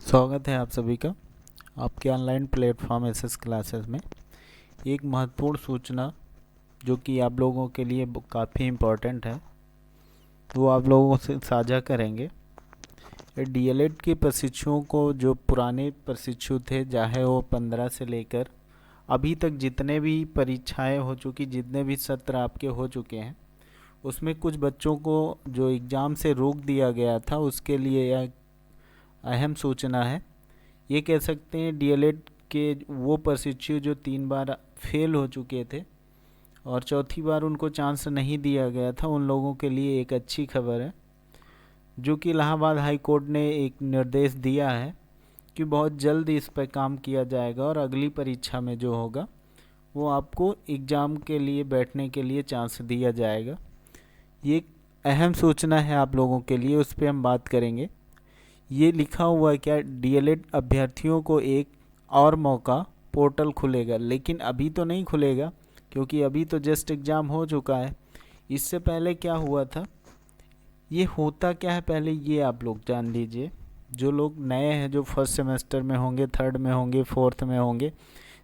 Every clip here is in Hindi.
स्वागत है आप सभी का आपके ऑनलाइन प्लेटफॉर्म एसएस क्लासेस में। एक महत्वपूर्ण सूचना जो कि आप लोगों के लिए काफ़ी इम्पोर्टेंट है वो आप लोगों से साझा करेंगे। डीएलएड के प्रशिक्षुओं को, जो पुराने प्रशिक्षु थे, चाहे वो 15 से लेकर अभी तक जितने भी परीक्षाएं हो चुकी, जितने भी सत्र आपके हो चुके हैं, उसमें कुछ बच्चों को जो एग्ज़ाम से रोक दिया गया था, उसके लिए यह अहम सूचना है। ये कह सकते हैं डीएलएड के वो प्रशिक्षु जो 3 बार फेल हो चुके थे और चौथी बार उनको चांस नहीं दिया गया था, उन लोगों के लिए एक अच्छी खबर है, जो कि इलाहाबाद हाई कोर्ट ने एक निर्देश दिया है कि बहुत जल्द इस पर काम किया जाएगा और अगली परीक्षा में जो होगा वो आपको एग्ज़ाम के लिए बैठने के लिए चांस दिया जाएगा। ये एक अहम सूचना है आप लोगों के लिए, उस पर हम बात करेंगे। ये लिखा हुआ है क्या, डीएलएड अभ्यर्थियों को एक और मौका, पोर्टल खुलेगा, लेकिन अभी तो नहीं खुलेगा क्योंकि अभी तो जस्ट एग्ज़ाम हो चुका है। इससे पहले क्या हुआ था, ये होता क्या है पहले ये आप लोग जान लीजिए। जो लोग नए हैं, जो फर्स्ट सेमेस्टर में होंगे, थर्ड में होंगे, फोर्थ में होंगे,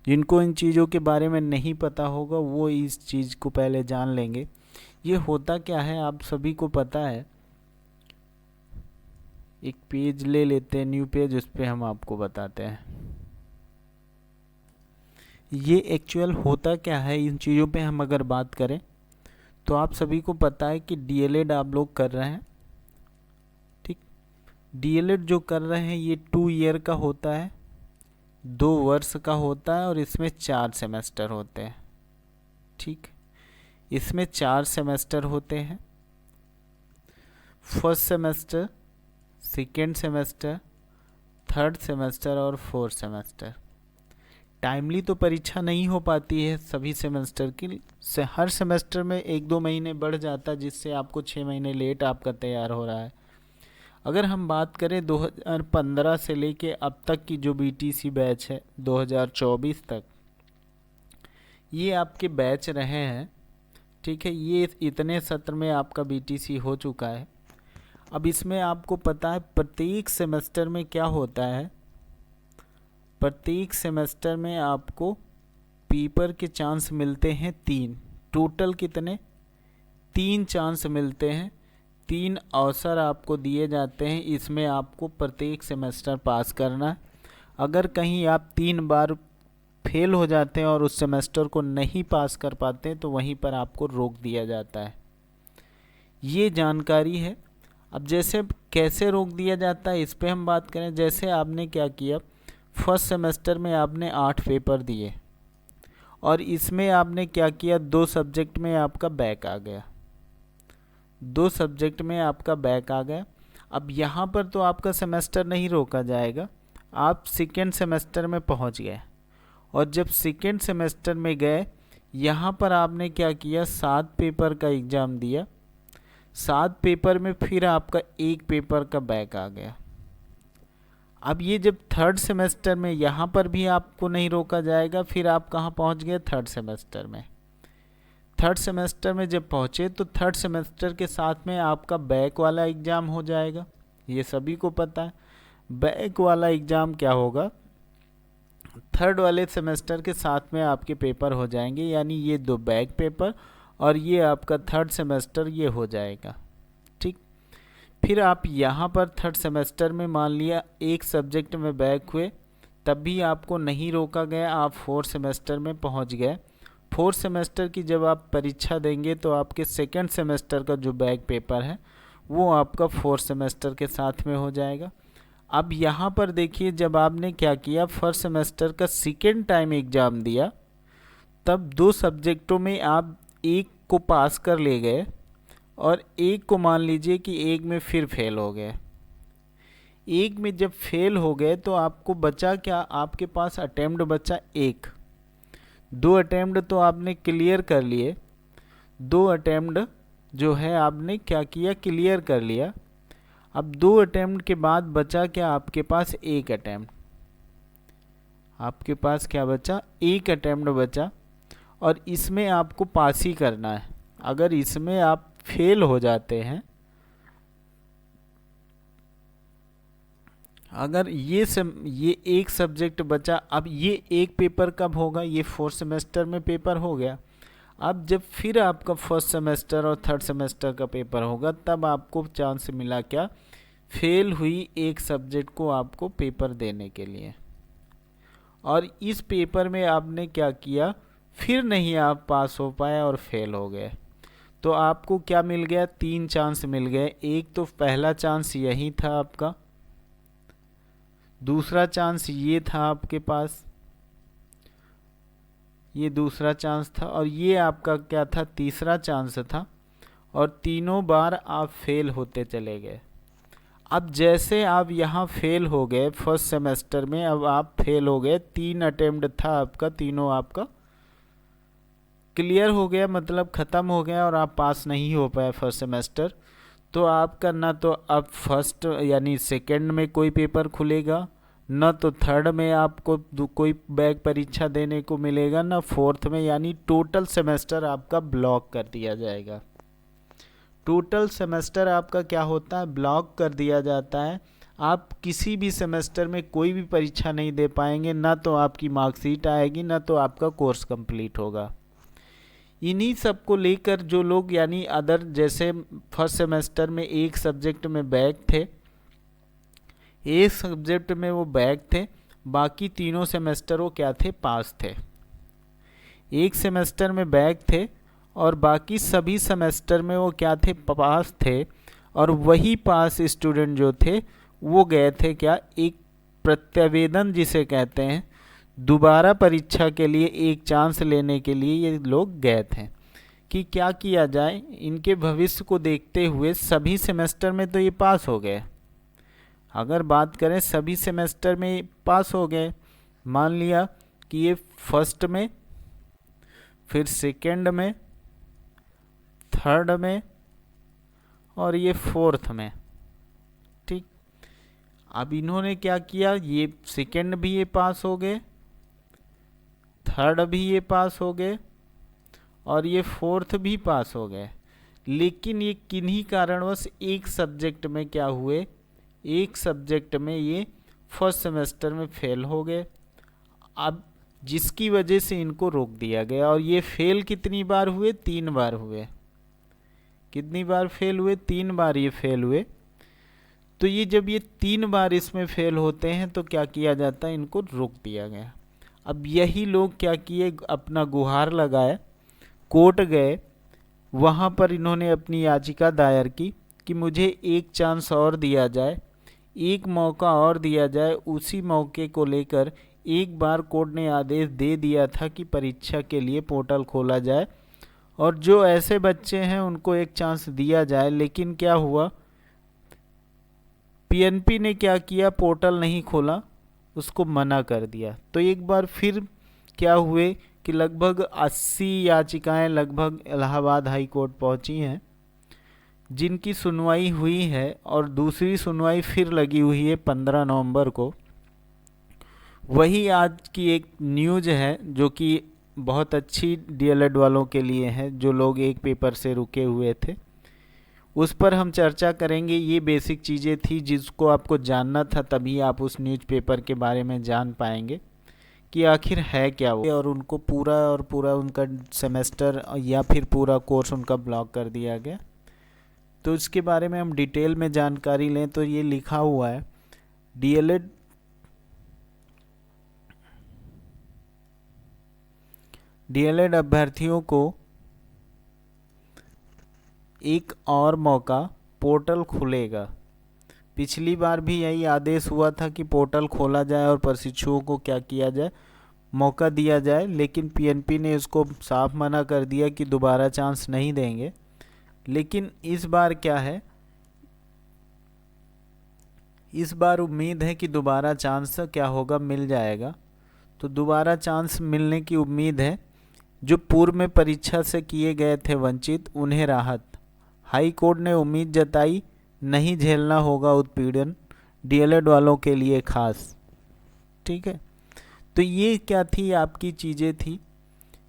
जिनको इन चीज़ों के बारे में नहीं पता होगा, वो इस चीज़ को पहले जान लेंगे। ये होता क्या है आप सभी को पता है। एक पेज ले लेते हैं, न्यू पेज, उस पर हम आपको बताते हैं ये एक्चुअल होता क्या है। इन चीज़ों पे हम अगर बात करें तो आप सभी को पता है कि डीएलएड आप लोग कर रहे हैं, ठीक। डीएलएड जो कर रहे हैं ये 2 ईयर का होता है, 2 वर्ष का होता है और इसमें 4 सेमेस्टर होते हैं, ठीक। इसमें 4 सेमेस्टर होते हैं, first semester, second semester, third semester और फोर्थ सेमेस्टर। टाइमली तो परीक्षा नहीं हो पाती है सभी सेमेस्टर की, हर सेमेस्टर में 1-2 महीने बढ़ जाता है, जिससे आपको 6 महीने लेट आपका तैयार हो रहा है। अगर हम बात करें 2015 से लेके अब तक की जो बीटीसी बैच है 2024 तक, ये आपके बैच रहे हैं, ठीक है। ये इतने सत्र में आपका बीटीसी हो चुका है। अब इसमें आपको पता है प्रत्येक सेमेस्टर में क्या होता है। प्रत्येक सेमेस्टर में आपको पेपर के चांस मिलते हैं 3। टोटल कितने? 3 चांस मिलते हैं, 3 अवसर आपको दिए जाते हैं। इसमें आपको प्रत्येक सेमेस्टर पास करना है। अगर कहीं आप 3 बार फेल हो जाते हैं और उस सेमेस्टर को नहीं पास कर पाते हैं तो वहीं पर आपको रोक दिया जाता है। ये जानकारी है। अब जैसे कैसे रोक दिया जाता है इस पे हम बात करें। जैसे आपने क्या किया, फर्स्ट सेमेस्टर में आपने 8 पेपर दिए और इसमें आपने क्या किया, 2 सब्जेक्ट में आपका बैक आ गया, 2 सब्जेक्ट में आपका बैक आ गया। अब यहाँ पर तो आपका सेमेस्टर नहीं रोका जाएगा, आप सेकेंड सेमेस्टर में पहुँच गए और जब सेकेंड सेमेस्टर में गए, यहाँ पर आपने क्या किया, 7 पेपर का एग्ज़ाम दिया। 7 पेपर में फिर आपका 1 पेपर का बैक आ गया। अब ये जब थर्ड सेमेस्टर में, यहाँ पर भी आपको नहीं रोका जाएगा, फिर आप कहाँ पहुँच गए, थर्ड सेमेस्टर में। थर्ड सेमेस्टर में जब पहुँचे तो थर्ड सेमेस्टर के साथ में आपका बैक वाला एग्ज़ाम हो जाएगा, ये सभी को पता है। बैक वाला एग्ज़ाम क्या होगा, थर्ड वाले सेमेस्टर के साथ में आपके पेपर हो जाएंगे, यानी ये 2 बैक पेपर और ये आपका थर्ड सेमेस्टर ये हो जाएगा, ठीक। फिर आप यहाँ पर थर्ड सेमेस्टर में मान लिया 1 सब्जेक्ट में बैक हुए, तब भी आपको नहीं रोका गया, आप 4th सेमेस्टर में पहुँच गए। 4th सेमेस्टर की जब आप परीक्षा देंगे तो आपके सेकेंड सेमेस्टर का जो बैक पेपर है वो आपका 4th सेमेस्टर के साथ में हो जाएगा। अब यहाँ पर देखिए, जब आपने क्या किया, फर्स्ट सेमेस्टर का सेकेंड टाइम एग्ज़ाम दिया, तब 2 सब्जेक्टों में आप 1 को पास कर ले गए और 1 को मान लीजिए कि 1 में फिर फेल हो गए। 1 में जब फेल हो गए तो आपको बचा क्या, आपके पास अटेम्प्ट बचा 1। 2 अटेम्प्ट तो आपने क्लियर कर लिए, 2 अटेम्प्ट जो है आपने क्या किया, क्लियर कर लिया। अब 2 अटेम्प्ट के बाद बचा क्या, आपके पास 1 अटेम्प्ट। आपके पास क्या बचा, 1 अटेम्प्ट बचा और इसमें आपको पास ही करना है। अगर इसमें आप फेल हो जाते हैं, अगर ये एक सब्जेक्ट बचा, अब ये एक पेपर कब होगा, ये 4th सेमेस्टर में पेपर हो गया। अब जब फिर आपका 1st सेमेस्टर और 3rd सेमेस्टर का पेपर होगा, तब आपको चांस मिला क्या, फेल हुई एक सब्जेक्ट को आपको पेपर देने के लिए। और इस पेपर में आपने क्या किया, फिर नहीं आप पास हो पाए और फेल हो गए, तो आपको क्या मिल गया, 3 चांस मिल गए। एक तो पहला चांस यही था आपका, दूसरा चांस ये था आपके पास, ये दूसरा चांस था, और ये आपका क्या था, तीसरा चांस था। और तीनों बार आप फेल होते चले गए। अब जैसे आप यहाँ फेल हो गए 1st सेमेस्टर में, अब आप फेल हो गए, 3 अटेम्प्ट था आपका, तीनों आपका क्लियर हो गया, मतलब ख़त्म हो गया, और आप पास नहीं हो पाए 1st सेमेस्टर। तो आपका ना तो अब 1st यानी 2nd में कोई पेपर खुलेगा, न तो 3rd में आपको कोई बैक परीक्षा देने को मिलेगा, ना 4th में, यानी टोटल सेमेस्टर आपका ब्लॉक कर दिया जाएगा। टोटल सेमेस्टर आपका क्या होता है, ब्लॉक कर दिया जाता है। आप किसी भी सेमेस्टर में कोई भी परीक्षा नहीं दे पाएंगे, ना तो आपकी मार्कशीट आएगी, ना तो आपका कोर्स कंप्लीट होगा। इन्हीं सब को लेकर जो लोग यानी अदर, जैसे 1st सेमेस्टर में एक सब्जेक्ट में बैक थे, एक सब्जेक्ट में वो बैक थे, बाकी तीनों सेमेस्टर वो क्या थे, पास थे। एक सेमेस्टर में बैक थे और बाकी सभी सेमेस्टर में वो क्या थे, पास थे। और वही पास स्टूडेंट जो थे वो गए थे क्या, एक प्रत्यावेदन जिसे कहते हैं, दोबारा परीक्षा के लिए एक चांस लेने के लिए ये लोग गए थे कि क्या किया जाए। इनके भविष्य को देखते हुए सभी सेमेस्टर में तो ये पास हो गए, अगर बात करें सभी सेमेस्टर में पास हो गए, मान लिया कि ये 1st में, फिर 2nd में, 3rd में और ये 4th में, ठीक। अब इन्होंने क्या किया, ये 2nd भी ये पास हो गए, 3rd भी ये पास हो गए और ये 4th भी पास हो गए। लेकिन ये किन्हीं कारणवश एक सब्जेक्ट में क्या हुए, एक सब्जेक्ट में ये 1st सेमेस्टर में फेल हो गए। अब जिसकी वजह से इनको रोक दिया गया, और ये फेल कितनी बार हुए, 3 बार हुए। कितनी बार फेल हुए, 3 बार ये फेल हुए। तो ये जब ये 3 बार इसमें फेल होते हैं तो क्या किया जाता है, इनको रोक दिया गया। अब यही लोग क्या किए, अपना गुहार लगाए, कोर्ट गए, वहाँ पर इन्होंने अपनी याचिका दायर की कि मुझे एक चांस और दिया जाए, एक मौका और दिया जाए। उसी मौके को लेकर एक बार कोर्ट ने आदेश दे दिया था कि परीक्षा के लिए पोर्टल खोला जाए और जो ऐसे बच्चे हैं उनको एक चांस दिया जाए। लेकिन क्या हुआ, पीएनपी ने क्या किया, पोर्टल नहीं खोला, उसको मना कर दिया। तो एक बार फिर क्या हुए कि लगभग 80 याचिकाएं लगभग इलाहाबाद हाई कोर्ट पहुंची हैं, जिनकी सुनवाई हुई है और दूसरी सुनवाई फिर लगी हुई है 15 नवंबर को। वही आज की एक न्यूज़ है जो कि बहुत अच्छी डीएलएड वालों के लिए है, जो लोग एक पेपर से रुके हुए थे। उस पर हम चर्चा करेंगे। ये बेसिक चीज़ें थी जिसको आपको जानना था, तभी आप उस न्यूज़पेपर के बारे में जान पाएंगे कि आखिर है क्या वो। और उनको पूरा उनका सेमेस्टर या फिर पूरा कोर्स उनका ब्लॉक कर दिया गया। तो इसके बारे में हम डिटेल में जानकारी लें तो ये लिखा हुआ है, डीएलएड अभ्यर्थियों को एक और मौका, पोर्टल खुलेगा। पिछली बार भी यही आदेश हुआ था कि पोर्टल खोला जाए और प्रशिक्षुओं को क्या किया जाए, मौका दिया जाए। लेकिन पीएनपी ने इसको साफ मना कर दिया कि दोबारा चांस नहीं देंगे। लेकिन इस बार क्या है, इस बार उम्मीद है कि दोबारा चांस क्या होगा, मिल जाएगा। तो दोबारा चांस मिलने की उम्मीद है। जो पूर्व में परीक्षा से किए गए थे वंचित, उन्हें राहत। हाई कोर्ट ने उम्मीद जताई, नहीं झेलना होगा उत्पीड़न, डीएलएड वालों के लिए खास। ठीक है, तो ये क्या थी, आपकी चीज़ें थी।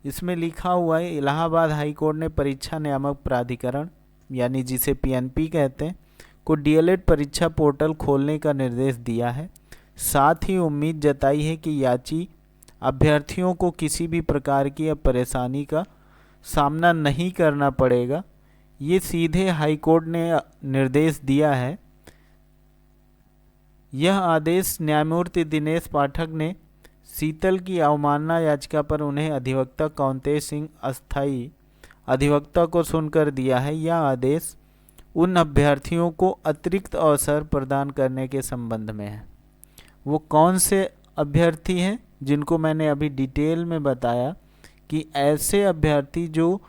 इसमें लिखा हुआ है, इलाहाबाद हाई कोर्ट ने परीक्षा नियामक प्राधिकरण यानी जिसे पीएनपी कहते हैं को डीएलएड परीक्षा पोर्टल खोलने का निर्देश दिया है। साथ ही उम्मीद जताई है कि याची अभ्यर्थियों को किसी भी प्रकार की परेशानी का सामना नहीं करना पड़ेगा। ये सीधे हाईकोर्ट ने निर्देश दिया है। यह आदेश न्यायमूर्ति दिनेश पाठक ने शीतल की अवमानना याचिका पर उन्हें अधिवक्ता कौंतेय सिंह अस्थायी अधिवक्ता को सुनकर दिया है। यह आदेश उन अभ्यर्थियों को अतिरिक्त अवसर प्रदान करने के संबंध में है। वो कौन से अभ्यर्थी हैं जिनको मैंने अभी डिटेल में बताया कि ऐसे अभ्यर्थी जो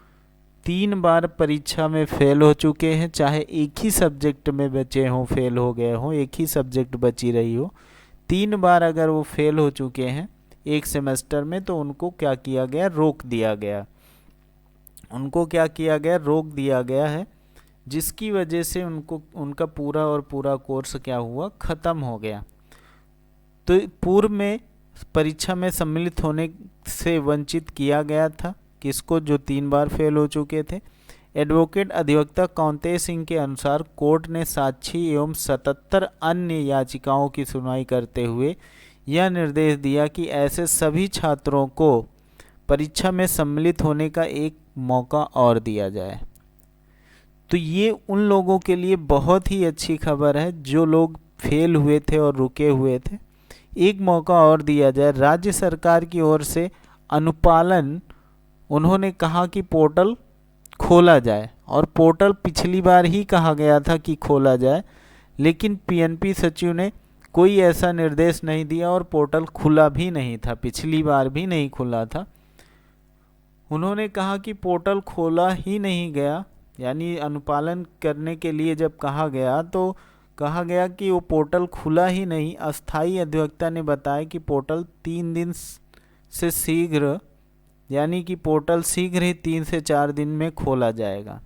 3 बार परीक्षा में फेल हो चुके हैं, चाहे एक ही सब्जेक्ट में बचे हों, फेल हो गए हों, एक ही सब्जेक्ट बची रही हो, 3 बार अगर वो फेल हो चुके हैं एक सेमेस्टर में, तो उनको क्या किया गया, रोक दिया गया। उनको क्या किया गया, रोक दिया गया है, जिसकी वजह से उनको उनका पूरा और पूरा कोर्स क्या हुआ, ख़त्म हो गया। तो पूर्व में परीक्षा में सम्मिलित होने से वंचित किया गया था किसको, जो 3 बार फेल हो चुके थे। एडवोकेट अधिवक्ता कौंतेय सिंह के अनुसार कोर्ट ने साक्षी एवं 77 अन्य याचिकाओं की सुनवाई करते हुए यह निर्देश दिया कि ऐसे सभी छात्रों को परीक्षा में सम्मिलित होने का एक मौका और दिया जाए। तो ये उन लोगों के लिए बहुत ही अच्छी खबर है जो लोग फेल हुए थे और रुके हुए थे, एक मौका और दिया जाए। राज्य सरकार की ओर से अनुपालन, उन्होंने कहा कि पोर्टल खोला जाए, और पोर्टल पिछली बार ही कहा गया था कि खोला जाए, लेकिन पीएनपी सचिव ने कोई ऐसा निर्देश नहीं दिया और पोर्टल खुला भी नहीं था, पिछली बार भी नहीं खुला था। उन्होंने कहा कि पोर्टल खोला ही नहीं गया, यानी अनुपालन करने के लिए जब कहा गया तो कहा गया कि वो पोर्टल खुला ही नहीं। अस्थायी अधिवक्ता ने बताया कि पोर्टल 3 दिन से शीघ्र, यानी कि पोर्टल शीघ्र ही 3 से 4 दिन में खोला जाएगा।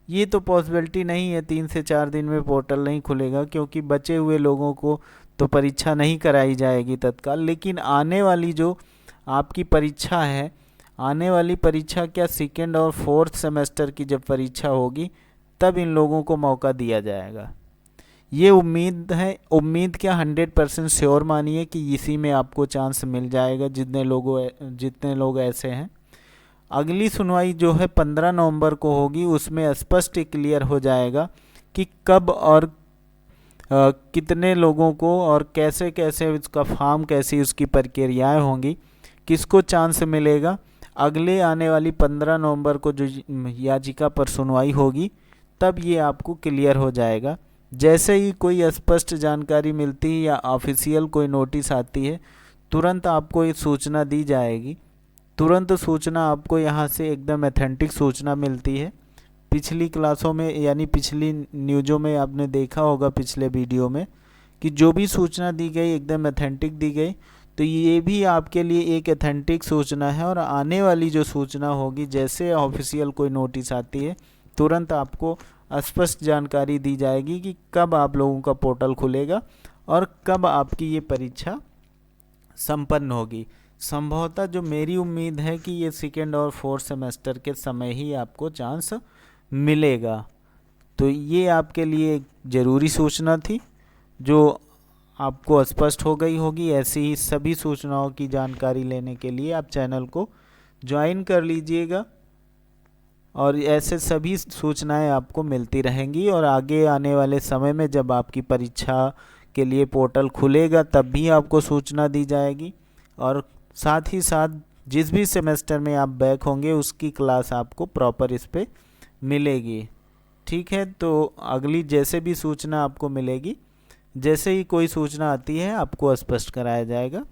ये तो पॉसिबिलिटी नहीं है 3 से 4 दिन में पोर्टल नहीं खुलेगा, क्योंकि बचे हुए लोगों को तो परीक्षा नहीं कराई जाएगी तत्काल। लेकिन आने वाली जो आपकी परीक्षा है, आने वाली परीक्षा क्या 2nd और 4th सेमेस्टर की जब परीक्षा होगी तब इन लोगों को मौका दिया जाएगा। ये उम्मीद है, उम्मीद क्या 100% श्योर मानिए कि इसी में आपको चांस मिल जाएगा जितने लोग ऐसे हैं। अगली सुनवाई जो है 15 नवंबर को होगी, उसमें स्पष्ट क्लियर हो जाएगा कि कब और कितने लोगों को और कैसे कैसे उसका फॉर्म, कैसी उसकी प्रक्रियाएं होंगी, किसको चांस मिलेगा। अगले आने वाली 15 नवंबर को जो याचिका पर सुनवाई होगी तब ये आपको क्लियर हो जाएगा। जैसे ही कोई स्पष्ट जानकारी मिलती है या ऑफिशियल कोई नोटिस आती है, तुरंत आपको ये सूचना दी जाएगी। तुरंत सूचना आपको यहाँ से एकदम ऑथेंटिक सूचना मिलती है। पिछली क्लासों में, यानी पिछली न्यूज़ों में आपने देखा होगा, पिछले वीडियो में, कि जो भी सूचना दी गई एकदम ऑथेंटिक दी गई। तो ये भी आपके लिए एक ऑथेंटिक सूचना है। और आने वाली जो सूचना होगी, जैसे ऑफिशियल कोई नोटिस आती है, तुरंत आपको स्पष्ट जानकारी दी जाएगी कि कब आप लोगों का पोर्टल खुलेगा और कब आपकी ये परीक्षा संपन्न होगी। संभवतः जो मेरी उम्मीद है कि ये 2nd और 4th सेमेस्टर के समय ही आपको चांस मिलेगा। तो ये आपके लिए एक ज़रूरी सूचना थी जो आपको स्पष्ट हो गई होगी। ऐसी ही सभी सूचनाओं की जानकारी लेने के लिए आप चैनल को ज्वाइन कर लीजिएगा, और ऐसे सभी सूचनाएं आपको मिलती रहेंगी। और आगे आने वाले समय में जब आपकी परीक्षा के लिए पोर्टल खुलेगा तब भी आपको सूचना दी जाएगी, और साथ ही साथ जिस भी सेमेस्टर में आप बैक होंगे उसकी क्लास आपको प्रॉपर इस पे मिलेगी। ठीक है, तो अगली जैसे भी सूचना आपको मिलेगी, जैसे ही कोई सूचना आती है आपको स्पष्ट कराया जाएगा।